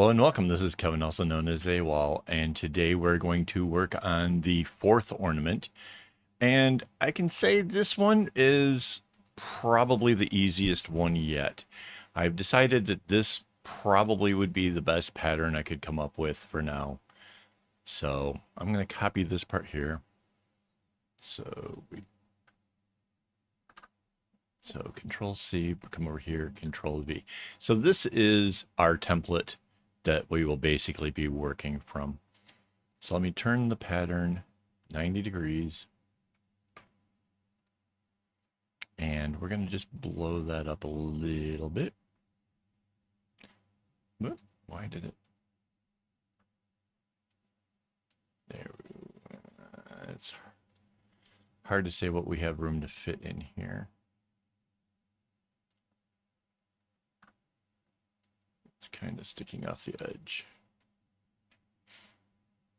Hello and welcome. This is Kevin, also known as AWOL, and today we're going to work on the fourth ornament. And I can say this one is probably the easiest one yet. I've decided that this probably would be the best pattern I could come up with for now. So I'm going to copy this part here. So Control C, come over here, Control V. So this is our template that we will basically be working from. So let me turn the pattern 90 degrees. And we're going to just blow that up a little bit. Why did it? There. It's hard to say what we have room to fit in here. It's kind of sticking off the edge.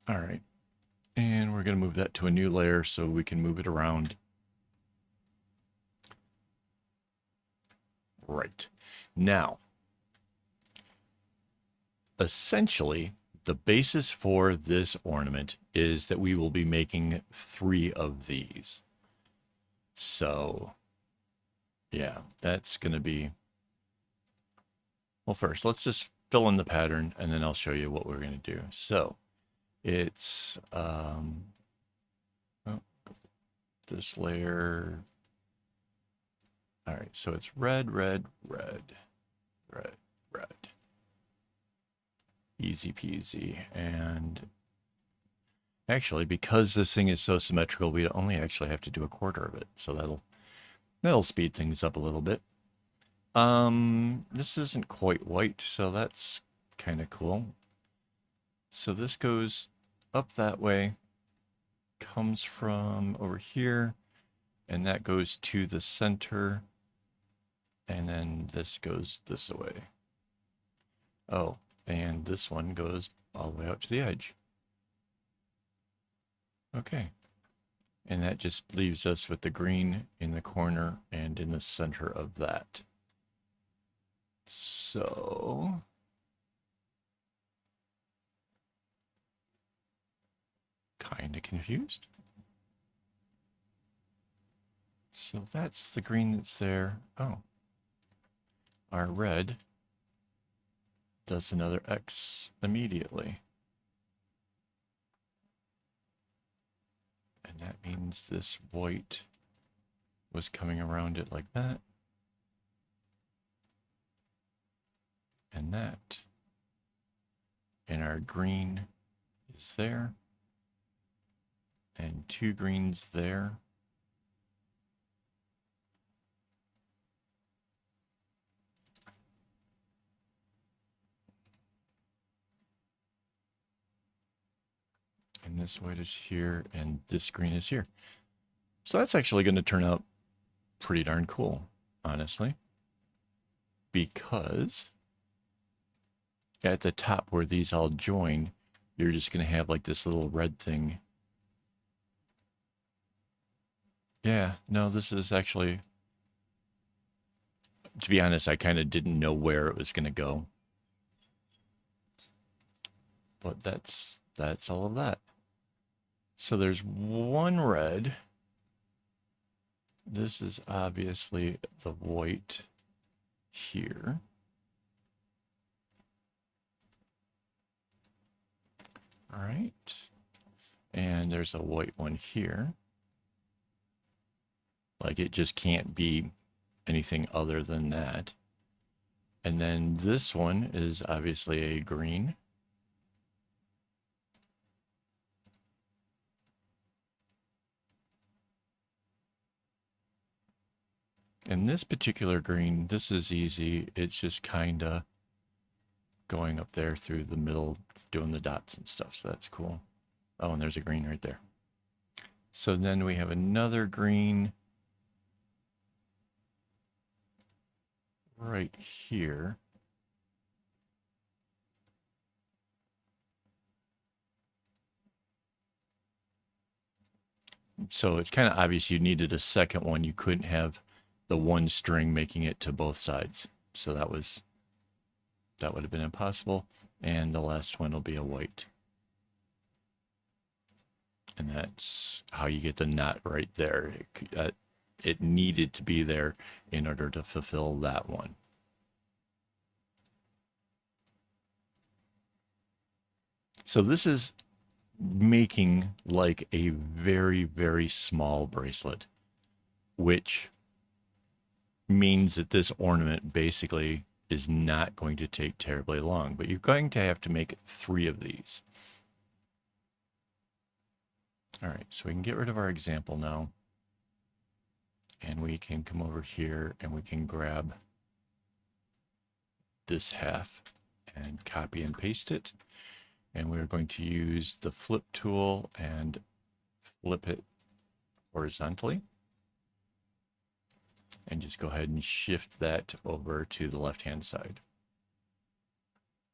All right. And we're going to move that to a new layer so we can move it around. Right. Now, essentially, the basis for this ornament is that we will be making 3 of these. So, yeah, that's going to be... Well, first, let's just fill in the pattern, and then I'll show you what we're going to do. So, it's this layer. All right, so it's red, red, red, red, red. Easy peasy. And actually, because this thing is so symmetrical, we only actually have to do a quarter of it. So that'll speed things up a little bit. This isn't quite white, so that's kind of cool. So this goes up that way, comes from over here, and that goes to the center, and then this goes this way. Oh, and this one goes all the way out to the edge. Okay. And that just leaves us with the green in the corner and in the center of that. So kind of confused. So that's the green that's there. Oh, our red does another X immediately. And that means this white was coming around it like that. And that. And our green is there. And 2 greens there. And this white is here, and this green is here. So that's actually going to turn out pretty darn cool, honestly. Because at the top where these all join, you're just going to have like this little red thing. Yeah, no, this is actually, to be honest, I kind of didn't know where it was going to go. But that's all of that. So there's one red. This is obviously the white here. All right. And there's a white one here. Like it just can't be anything other than that. And then this one is obviously a green. And this particular green, this is easy. It's just kind of going up there through the middle, doing the dots and stuff. So that's cool. Oh, and there's a green right there. So then we have another green right here. So it's kind of obvious you needed a second one. You couldn't have the one string making it to both sides. So that would have been impossible. And the last one will be a white. And that's how you get the knot right there. It needed to be there in order to fulfill that one. So this is making like a very, very small bracelet, which means that this ornament basically is not going to take terribly long, but you're going to have to make 3 of these. All right, so we can get rid of our example now. And we can come over here and we can grab this half and copy and paste it. And we're going to use the flip tool and flip it horizontally. And just go ahead and shift that over to the left-hand side.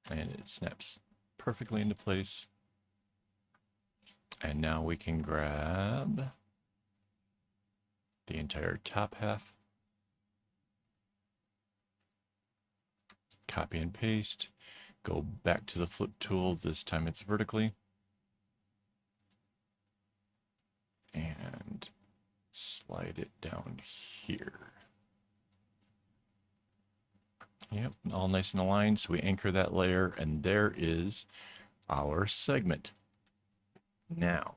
And it snaps perfectly into place. And now we can grab the entire top half, copy and paste, go back to the flip tool, this time it's vertically, and slide it down here. Yep, all nice and aligned, so we anchor that layer, and there is our segment. Now,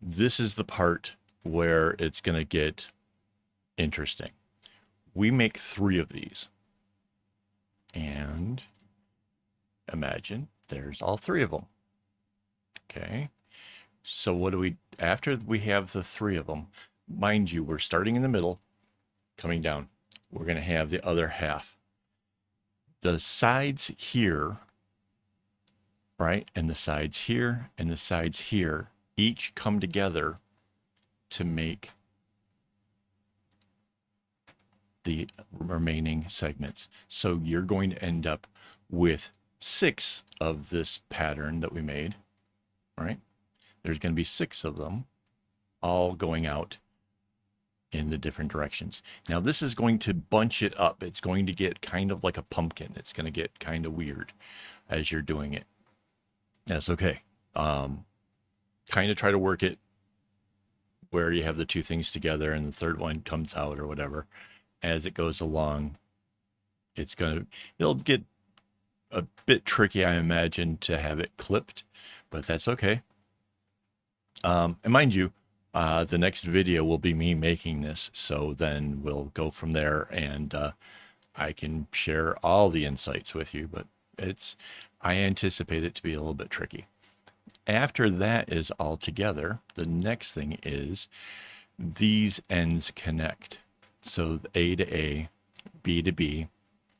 this is the part where it's going to get interesting. We make 3 of these. And imagine there's all 3 of them. Okay. So what do we, after we have the 3 of them, mind you, we're starting in the middle, coming down. We're going to have the other half. The sides here, right? And the sides here and the sides here each come together to make the remaining segments. So you're going to end up with 6 of this pattern that we made, right? There's going to be 6 of them all going out in the different directions. Now this is going to bunch it up. It's going to get kind of like a pumpkin. It's going to get kind of weird as you're doing it. That's okay. Kind of try to work it where you have the 2 things together and the third one comes out or whatever. As it goes along, it'll get a bit tricky, I imagine, to have it clipped, but that's okay. And mind you, the next video will be me making this, so then we'll go from there, and I can share all the insights with you, but I anticipate it to be a little bit tricky. After that is all together, the next thing is these ends connect. So A to A, B to B,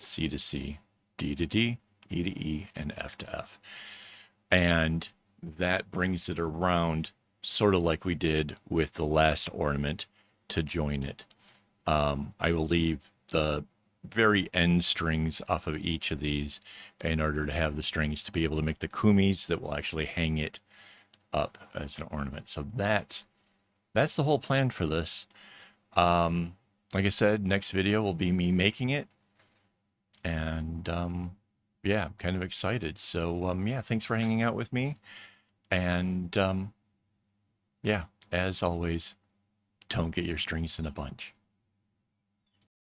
C to C, D to D, E to E, and F to F. And that brings it around sort of like we did with the last ornament to join it. I will leave the very end strings off of each of these in order to have the strings to be able to make the kumis that will actually hang it up as an ornament. So that's the whole plan for this. Like I said, next video will be me making it. And yeah, I'm kind of excited. So yeah, thanks for hanging out with me. And yeah, as always, don't get your strings in a bunch.